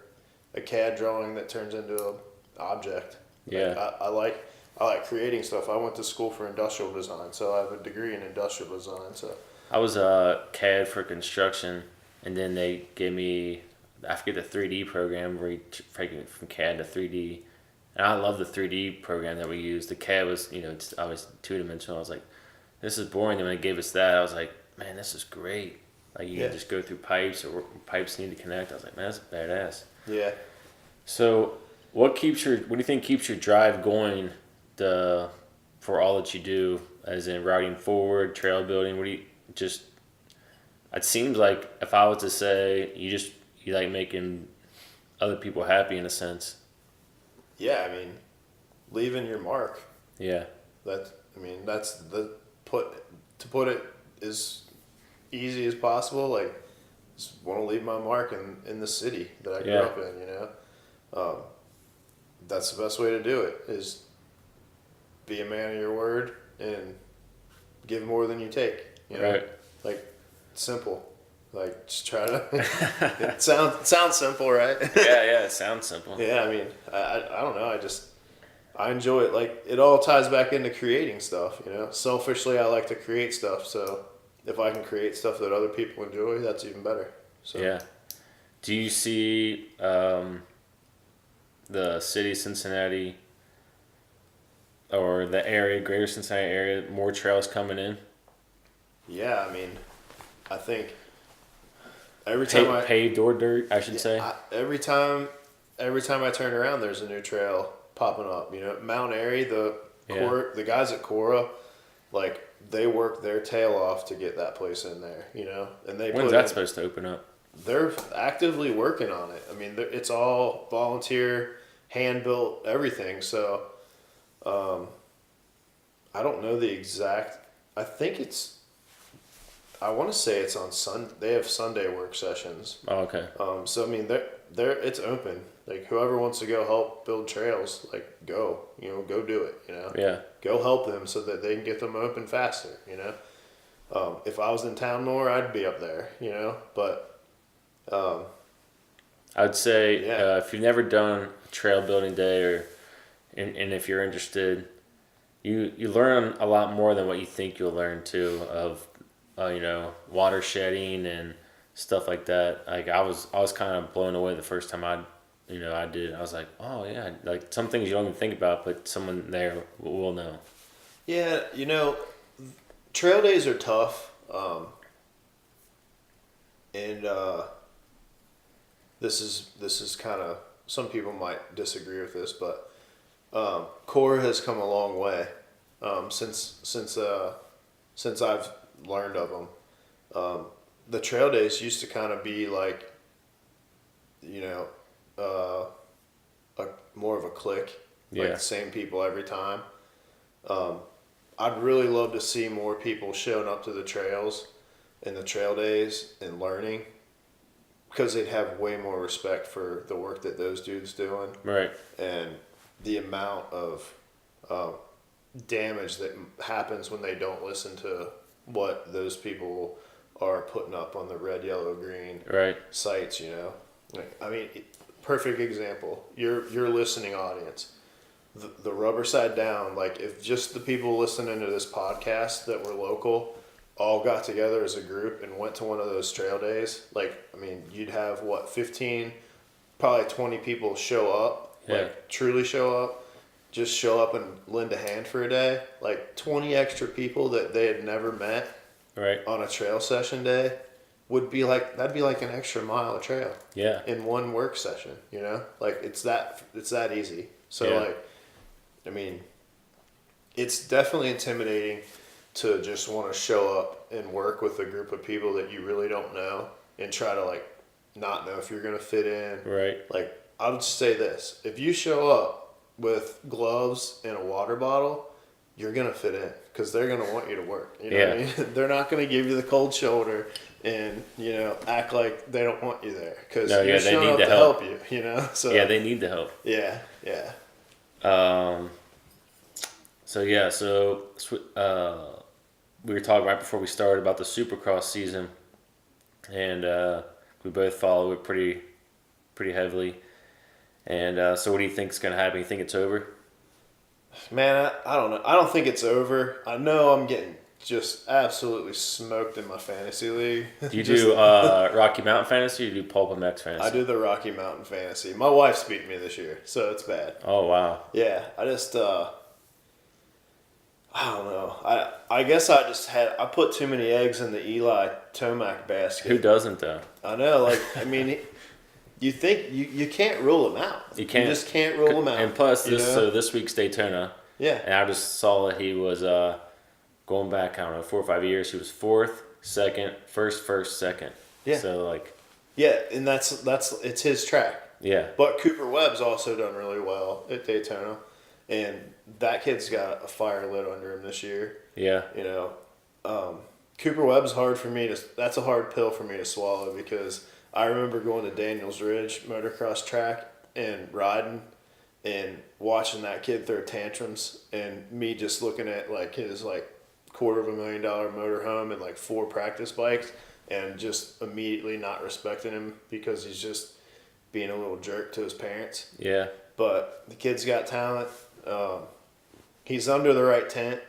a CAD drawing that turns into an object. Yeah. Like, I like creating stuff. I went to school for industrial design, so I have a degree in industrial design. So I was CAD for construction, and then they gave me, I forget the 3D program where you take it from CAD to 3D. And I love the 3D program that we used. The CAD was, just always 2-dimensional. I was like, this is boring. And when they gave us that, I was like, man, this is great. Like you can just go through pipes, or pipes need to connect. I was like, man, that's badass. yeah. So what do you think keeps your drive going for all that you do, as in riding forward, trail building? It seems like if I was to say you like making other people happy in a sense. Yeah, I mean, leaving your mark. Yeah. That's to put it as easy as possible. Like, just want to leave my mark in the city that I grew up in. You know, that's the best way to do it. Is be a man of your word and give more than you take. You know, Right. like simple. Like just try to. It sounds simple, right? Yeah, it sounds simple. Yeah, I mean, I don't know. I enjoy it. Like, it all ties back into creating stuff, you know? Selfishly, I like to create stuff. So if I can create stuff that other people enjoy, that's even better. So Yeah. Do you see the city of Cincinnati or the area, greater Cincinnati area, more trails coming in? Yeah, I mean, I think every time Paved or dirt, I should say. every time I turn around, there's a new trail popping up. You know, Mount Airy, the guys at Cora, like, they work their tail off to get that place in there. You know, and When's that supposed to open up? They're actively working on it. I mean, it's all volunteer, hand built, everything. So, I don't know the exact. I think I want to say it's on Sunday. They have Sunday work sessions. Oh, okay. So I mean, it's open. Like, whoever wants to go help build trails, like, go. You know, go do it. You know. Yeah. Go help them so that they can get them open faster. You know. If I was in town more, I'd be up there. You know, but Um, I would say yeah, if you've never done a trail building day, and if you're interested, you learn a lot more than what you think you'll learn too of water shedding and stuff like that. Like I was kind of blown away the first time I did. I was like, oh yeah, like some things you don't even think about, but someone there will know. yeah. Trail days are tough, and this is kind of, some people might disagree with this, but core has come a long way since I've learned of them. The trail days used to kind of be like, you know, more of a clique, like Yeah, the same people every time. Um, I'd really love to see more people showing up to the trails and the trail days and learning, because they'd have way more respect for the work that those dudes doing, right, and the amount of uh, damage that happens when they don't listen to what those people are putting up on the red, yellow, green right. sites. Like, I mean, perfect example. Your listening audience, the Rubberside Down. Like, if just the people listening to this podcast that were local all got together as a group and went to one of those trail days, like, I mean, you'd have what, 15, probably 20 people show up, Yeah, like truly show up, just show up and lend a hand for a day. Like 20 extra people that they had never met right. on a trail session day that'd be like an extra mile of trail Yeah, in one work session, Like, it's that easy. So, yeah, like, I mean, it's definitely intimidating to just want to show up and work with a group of people that you really don't know and try to, like, not know if you're going to fit in. right. Like, I would say this: if you show up with gloves and a water bottle, you're going to fit in, because they're going to want you to work. You know what I Yeah, mean? They're not going to give you the cold shoulder and, act like they don't want you there, because no, you're yeah, they showing need up the to help. help you. So, Yeah, they need the help. yeah, yeah. Um, so yeah, we were talking right before we started about the Supercross season, and we both follow it pretty heavily. And so, what do you think is going to happen? You think it's over? Man, I don't know. I don't think it's over. I know I'm getting just absolutely smoked in my fantasy league. Do you Just do Rocky Mountain Fantasy or do you do Pulp MX I Fantasy? do the Rocky Mountain fantasy. My wife's beat me this year, so it's bad. Oh wow, Yeah, I don't know. I guess I put too many eggs in the Eli Tomac who basket. doesn't though? I know, like, I mean, you think you can't rule him out. You can't. You just can't rule him out. And plus, You know? this week's Daytona, Yeah. and I just saw that he was going back, I don't know, 4 or 5 years. He was fourth, second, first, second. Yeah. So like, Yeah, and that's it's his track. yeah, But Cooper Webb's also done really well at Daytona, and that kid's got a fire lit under him this year. yeah, You know, Cooper Webb's hard for me to. That's a hard pill for me to swallow, because I remember going to Daniels Ridge motocross track and riding and watching that kid throw tantrums, and me just looking at like his like $250,000 motorhome and like 4 practice bikes, and just immediately not respecting him because he's just being a little jerk to his parents. yeah, But the kid's got talent. He's under the right tent.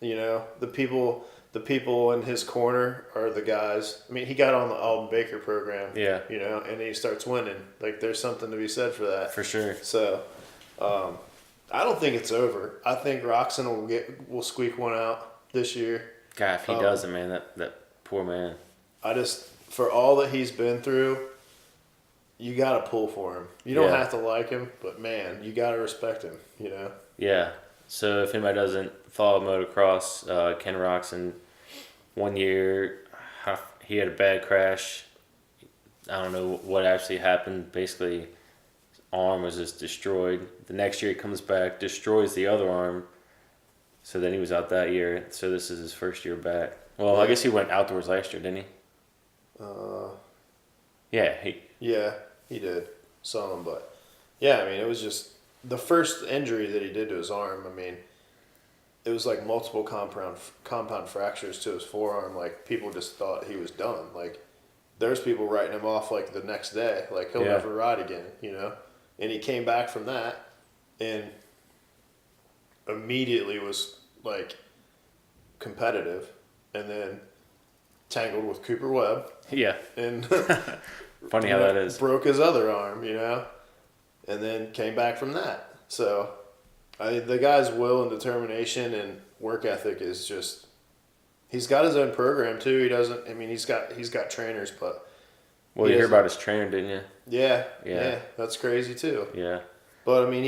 The people in his corner are the guys. I mean, he got on the Alden Baker program. yeah, And he starts winning. Like, there's something to be said for that. for sure. So, I don't think it's over. I think Roxon will squeak one out this year. God, if he doesn't, man, that poor man. For all that he's been through, you got to pull for him. You don't Yeah. have to like him, but man, you got to respect him. Yeah. So if anybody doesn't follow motocross, Ken Roczen, 1 year, he had a bad crash. I don't know what actually happened. Basically, his arm was just destroyed. The next year he comes back, destroys the other arm. So then he was out that year. So this is his first year back. Well, I guess he went outdoors last year, didn't he? Yeah, Yeah, he did. Some, but yeah, I mean, it was just the first injury that he did to his arm. I mean, it was like multiple compound fractures to his forearm. Like, people just thought he was done. Like, there's people writing him off like the next day, like he'll Yeah. never ride again, you know. And he came back from that and immediately was like competitive, and then tangled with Cooper Webb Yeah. and Funny how that is. broke his other arm, you know, and then came back from that. So the guy's will and determination and work ethic is just. He's got his own program too. He doesn't. I mean, he's got trainers, but Well, you hear about his trainer, didn't you? yeah, that's crazy too. Yeah. But I mean,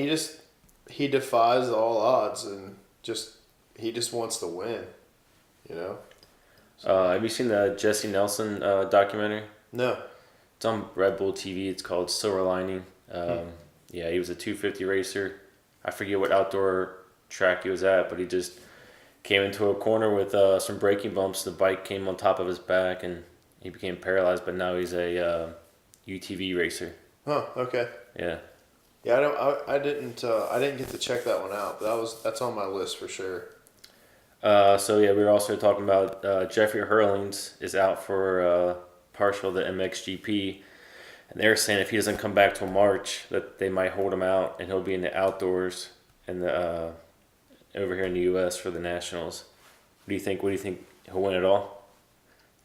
he defies all odds and he just wants to win, you know. Have you seen the Jesse Nelson documentary? No. It's on Red Bull TV. It's called Silver Lining. Yeah, he was a 250 racer. I forget what outdoor track he was at, but he just came into a corner with some braking bumps. The bike came on top of his back, and he became paralyzed. But now he's a UTV racer. Huh. Okay. Yeah. Yeah. I didn't get to check that one out. But that's on my list for sure. So yeah, we were also talking about Jeffrey Hurlings is out for partial of the MXGP, and they're saying if he doesn't come back till March, that they might hold him out, and he'll be in the outdoors and the over here in the U.S. for the Nationals. What do you think? He'll win it all?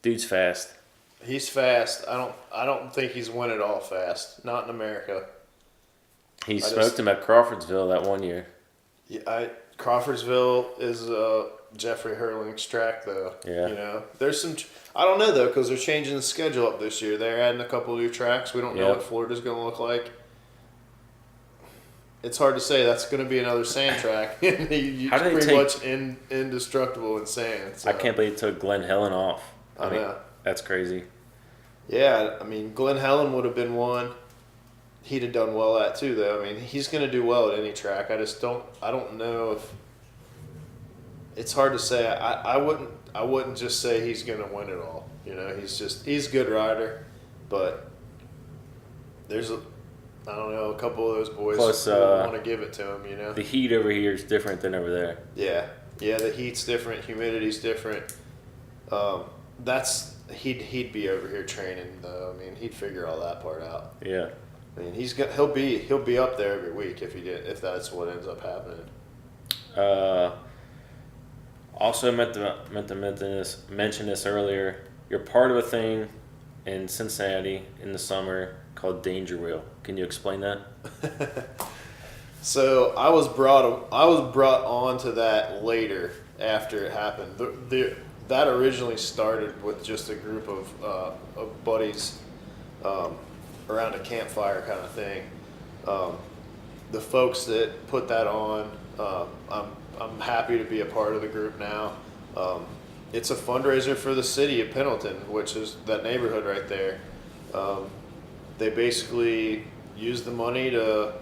Dude's fast. He's fast. I don't think he's won it all fast. Not in America. He smoked him at Crawfordsville that one year. Yeah, Crawfordsville is Jeffrey Hurling's track, though. Yeah. You know, there's some. I don't know though, because they're changing the schedule up this year. They're adding a couple new tracks. We don't know what Florida's going to look like. It's hard to say. That's going to be another sand track. You're pretty much indestructible in sand. So. I can't believe it took Glenn Helen off. I mean, know. That's crazy. Yeah, I mean, Glenn Helen would have been one. He'd have done well at too, though. I mean, he's going to do well at any track. I don't know if. It's hard to say. I wouldn't just say he's going to win it all. You know, he's a good rider, but there's I don't know, a couple of those boys want to give it to him, you know. The heat over here is different than over there. Yeah, the heat's different, humidity's different. He'd be over here training though. I mean, he'd figure all that part out. Yeah. I mean, he'll be up there every week if that's what ends up happening. Also meant to mention this earlier. You're part of a thing in Cincinnati in the summer called Danger Wheel. Can you explain that? So I was brought on to that later after it happened. That originally started with just a group of buddies around a campfire kind of thing. The folks that put that on, I'm happy to be a part of the group now. It's a fundraiser for the city of Pendleton, which is that neighborhood right there. They basically use the money to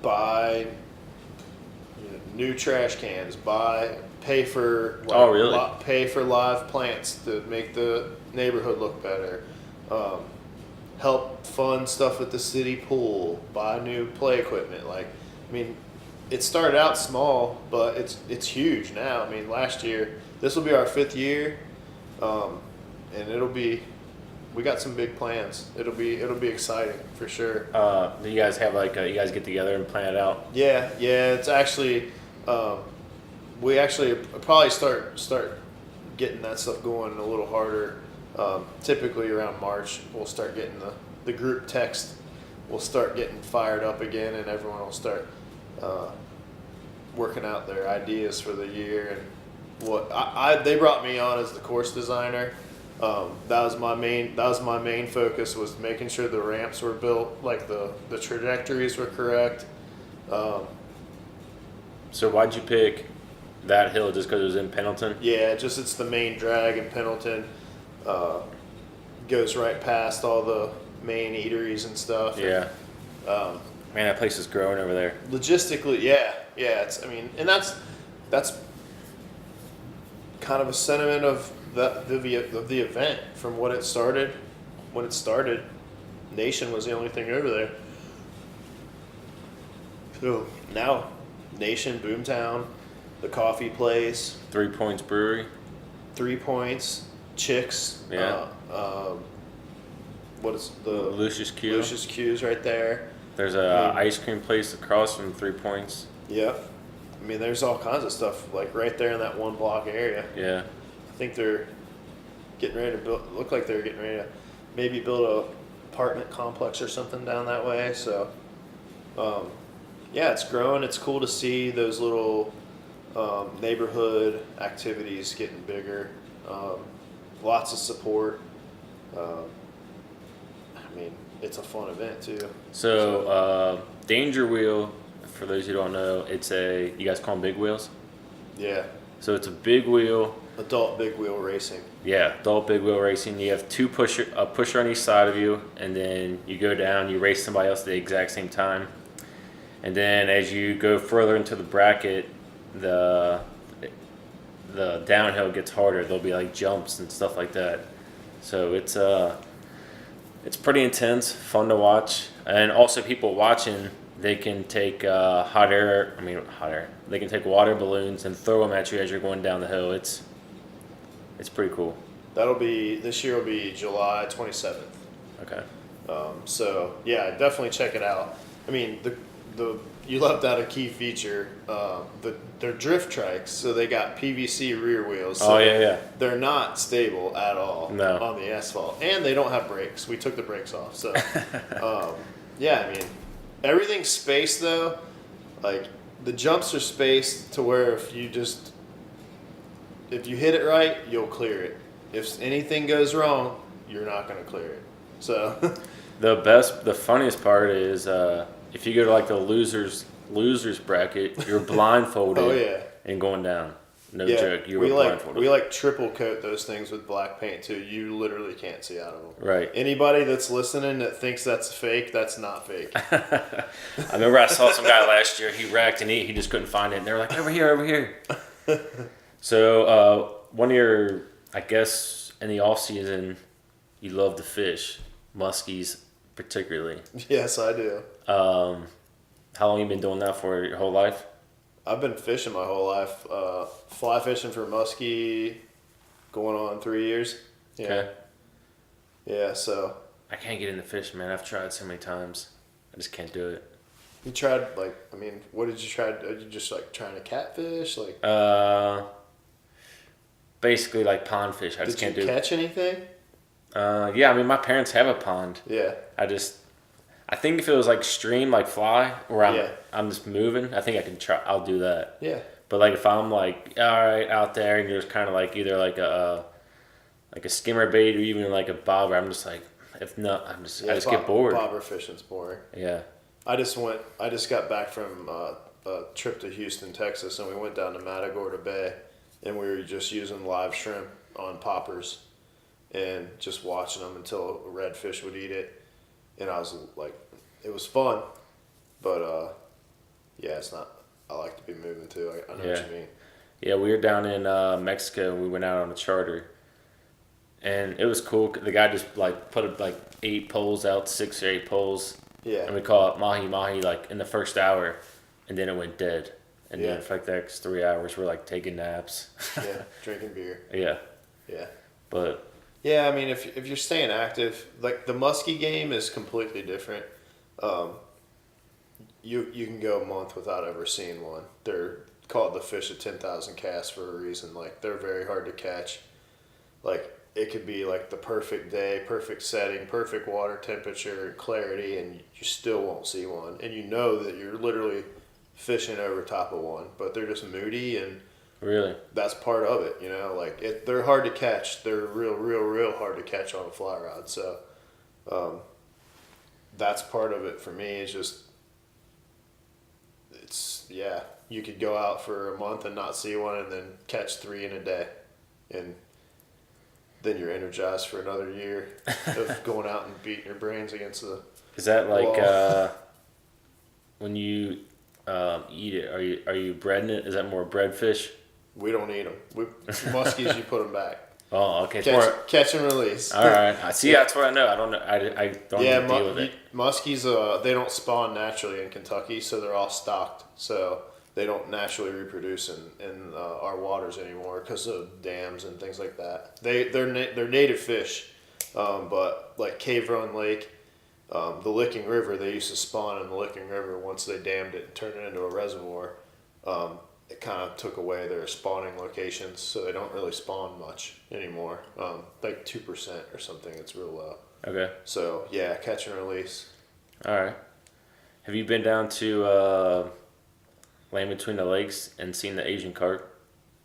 buy new trash cans, pay for live plants to make the neighborhood look better, help fund stuff at the city pool, buy new play equipment. Like, I mean, it started out small, but it's huge now. I mean, last year, this will be our 5th year, and we got some big plans. It'll be exciting for sure. Do you guys have you guys get together and plan it out? Yeah. It's actually, we actually probably start getting that stuff going a little harder. Typically around March, we'll start getting the group text. We'll start getting fired up again, and everyone will start working out their ideas for the year. And what they brought me on as the course designer. That was my main focus, was making sure the ramps were built, like the trajectories were correct. So why'd you pick that hill? Just because it was in Pendleton? Yeah, it's the main drag in Pendleton. Goes right past all the main eateries and stuff. Yeah. Man, that place is growing over there. Logistically, yeah. And that's kind of a sentiment of the event from what it started. When it started, Nation was the only thing over there. So now, Nation, Boomtown, the coffee place, 3 Points Brewery. 3 Points, Chicks. Yeah. What is the Lucius Q. Lucius Q's right there. There's a ice cream place across from 3 Points. Yeah. I mean, there's all kinds of stuff like right there in that one block area. Yeah. I think they're getting ready to build. Look like they're getting ready to maybe build a apartment complex or something down that way. So, yeah, it's growing. It's cool to see those little neighborhood activities getting bigger. Lots of support. I mean, it's a fun event too. So, Danger Wheel, for those who don't know, you guys call them big wheels? Yeah, So it's a big wheel. adult big wheel racing. Yeah, adult big wheel racing. You have a pusher on each side of you, and then you go down, you race somebody else at the exact same time. And then as you go further into the bracket, the downhill gets harder. There'll be like jumps and stuff like that. So it's pretty intense, fun to watch. And also people watching, they can take hot air. They can take water balloons and throw them at you as you're going down the hill. It's pretty cool. This year will be July 27th. Okay. So yeah, definitely check it out. I mean, you left out a key feature. They're drift trikes, so they got PVC rear wheels. So yeah. they're not stable at all No. on the asphalt, and they don't have brakes. We took the brakes off, so yeah. I mean, everything's spaced though. Like the jumps are spaced to where if you hit it right, you'll clear it. If anything goes wrong, you're not going to clear it. So The funniest part is if you go to like the losers bracket, you're blindfolded. oh yeah. And going down. No Yeah, joke. You were blindfolded. we like triple coat those things with black paint too. You literally can't see out of them. Right. Anybody that's listening that thinks that's fake, that's not fake. I remember I saw some guy last year. He wrecked and he just couldn't find it. And they were like, over here. So one of your, I guess, in the off season, you love to fish, muskies particularly. Yes, I do. How long you been doing that for? Your whole life? I've been fishing my whole life. Fly fishing for muskie, going on 3 years. Yeah. Okay. Yeah. So I can't get into fishing, man. I've tried so many times. I just can't do it. you tried what did you try? Are you just like trying to catfish? Like Basically like pond fish. I just can't do Did it. you catch anything? Yeah, I mean my parents have a pond. Yeah. I think if it was like stream, like fly, where Yeah. I'm just moving, I think I can try. I'll do that. Yeah. But like if I'm like all right out there and you're just kind of like either like a skimmer bait or even like a bobber, I'm just like if not, I just get bored. Bobber fishing's boring. Yeah. I just got back from a trip to Houston, Texas, and we went down to Matagorda Bay, and we were just using live shrimp on poppers, and just watching them until a redfish would eat it, and I was like, it was fun, but yeah, it's not. I like to be moving too. I know what you mean. Yeah, we were down in Mexico. We went out on a charter, and it was cool. The guy just like put like 8 poles out, 6 or 8 poles. Yeah. And we caught mahi like in the first hour, and then it went dead. And Yeah. then for like the next 3 hours, we're like taking naps. Yeah, drinking beer. Yeah. Yeah. But Yeah, I mean, if you're staying active, like the muskie game is completely different. You can go a month without ever seeing one. They're called the fish of 10,000 casts for a reason. Like they're very hard to catch. Like it could be like the perfect day, perfect setting, perfect water temperature, clarity, and you still won't see one. And you know that you're literally fishing over top of one, but they're just moody, and really, that's part of it. You know, like they're hard to catch. They're real hard to catch on a fly rod. So that's part of it for me. It's just you could go out for a month and not see one, and then catch 3 in a day, and then you're energized for another year of going out and beating your brains against the is that like wall. when you eat it? Are you breading it? Is that more bread fish? We don't eat them. Muskies, you put them back. Oh, okay. It's more, Catch and release. all right. I see. That's what I know. I don't know. I don't even deal with it. Muskies, they don't spawn naturally in Kentucky, so they're all stocked. So they don't naturally reproduce in our waters anymore because of dams and things like that. They're native fish, but like Cave Run Lake, the Licking River, they used to spawn in the Licking River. Once they dammed it and turned it into a reservoir, it kind of took away their spawning locations, so they don't really spawn much anymore. Like 2% or something. It's real low. Okay. So yeah, catch and release. All right. Have you been down to Land Between the Lakes and seen the Asian carp?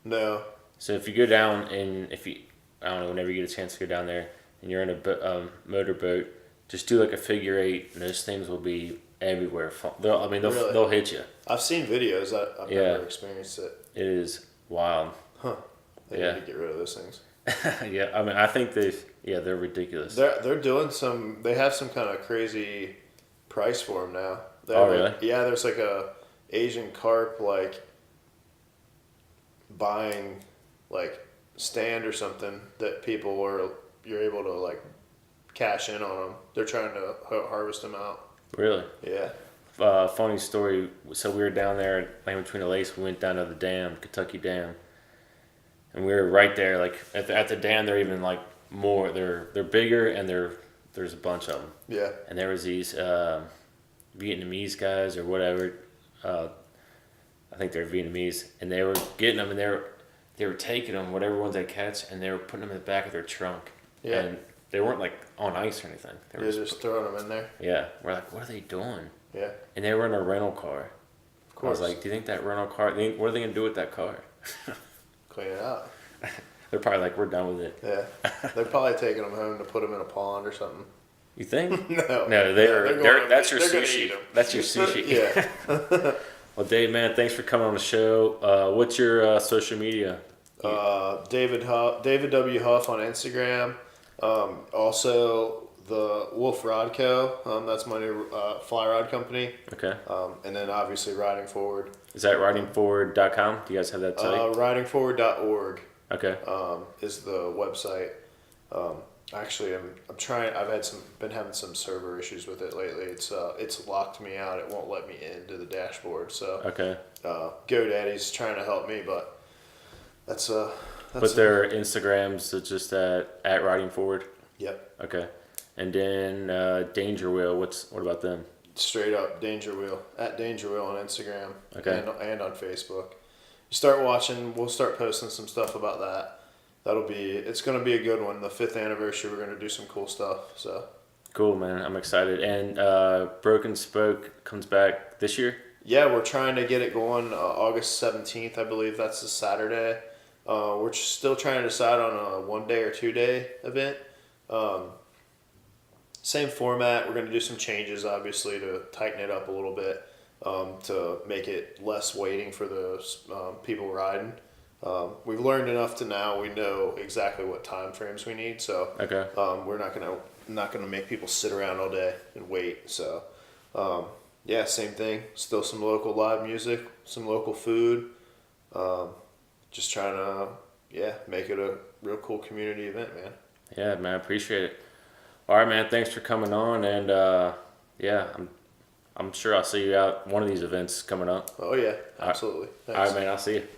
No. So if you go down and I don't know, whenever you get a chance to go down there and you're in a motorboat, just do like a figure eight, and those things will be everywhere. They'll Really? they'll hit you. I've seen videos. I've Yeah. never experienced it. It is wild. Huh. They Yeah. need to get rid of those things. Yeah, I mean, I think they're ridiculous. They're doing some. They have some kind of crazy price for them now. They Oh, have really? Yeah, there's like a Asian carp like buying like stand or something that you're able to like cash in on them. They're trying to harvest them out. Really? Yeah. Funny story. So we were down there at Land Between the Lakes. We went down to the dam, Kentucky Dam, and we were right there. Like at the dam, they're even like more. They're bigger, and there's a bunch of them. Yeah. And there was these Vietnamese guys or whatever. I think they're Vietnamese, and they were getting them, and they were taking them, whatever ones they catch, and they were putting them in the back of their trunk. Yeah. And they weren't like on ice or anything. They were Just throwing them in there. yeah. We're like, what are they doing? Yeah. And they were in a rental car. Of course. I was like, do you think that rental car? What are they gonna do with that car? Clean it out. They're probably like, we're done with it. Yeah. They're probably taking them home to put them in a pond or something. You think? No. No, that's your they're gonna sushi. eat 'em. That's your sushi. Yeah. Well, Dave, man, thanks for coming on the show. What's your social media? David W. Huff on Instagram. Also, the Wolf Rod Co. That's my new fly rod company. Okay. And then obviously Riding Forward. Is that ridingforward.com? Do you guys have that site? Ridingforward.org Okay. is the website. Actually, I'm trying. Been having some server issues with it lately. It's locked me out. It won't let me into the dashboard. So Okay. GoDaddy's trying to help me, but that's But their Instagrams are just at riding forward. Yep. Okay. And then Danger Wheel. What about them? Straight up Danger Wheel at Danger Wheel on Instagram. Okay. And on Facebook. You start watching. We'll start posting some stuff about that. It's going to be a good one. The 5th anniversary, we're going to do some cool stuff. So Cool, man. I'm excited. And Broken Spoke comes back this year? yeah, we're trying to get it going August 17th, I believe. That's a Saturday. We're still trying to decide on a 1-day or 2-day event. Same format. We're going to do some changes, obviously, to tighten it up a little bit, to make it less waiting for the people riding. We've learned enough to now we know exactly what time frames we need. So Okay. we're not gonna make people sit around all day and wait. So yeah, same thing. Still some local live music, some local food. Just trying to make it a real cool community event, man. Yeah, man. I appreciate it. All right, man. Thanks for coming on. And I'm sure I'll see you out one of these events coming up. Oh yeah, absolutely. All Thanks. right, man. I'll see you.